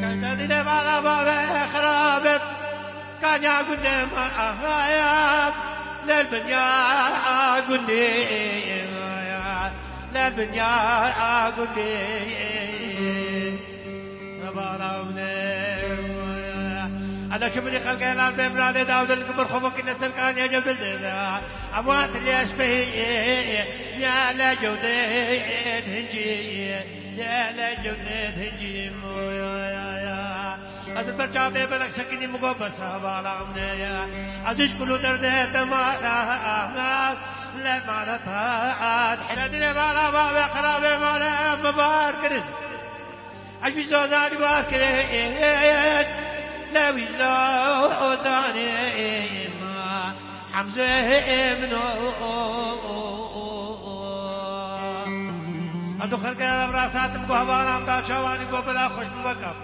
كان على باب خرابت كان يقول ما للبنيا قولي للبنيا قولي أنا شوفني خلقين على البيت بلادي داود الكبر خفك النسل كان يجب الدنيا أموات اللي أشبه يا لجودة هنجي يا لجودة هنجي أذن برجع بلك سكني مقبس بالعمنية عزيز كله درده تمارا لا مالتها حدني بالا بابا خرابي مالا مباركرين عجبي زوداني باركرين لا ويزوداني حمزة منو أدو خلق الأبراسات مقهبانا مدى شواني قبلا خوش مبكب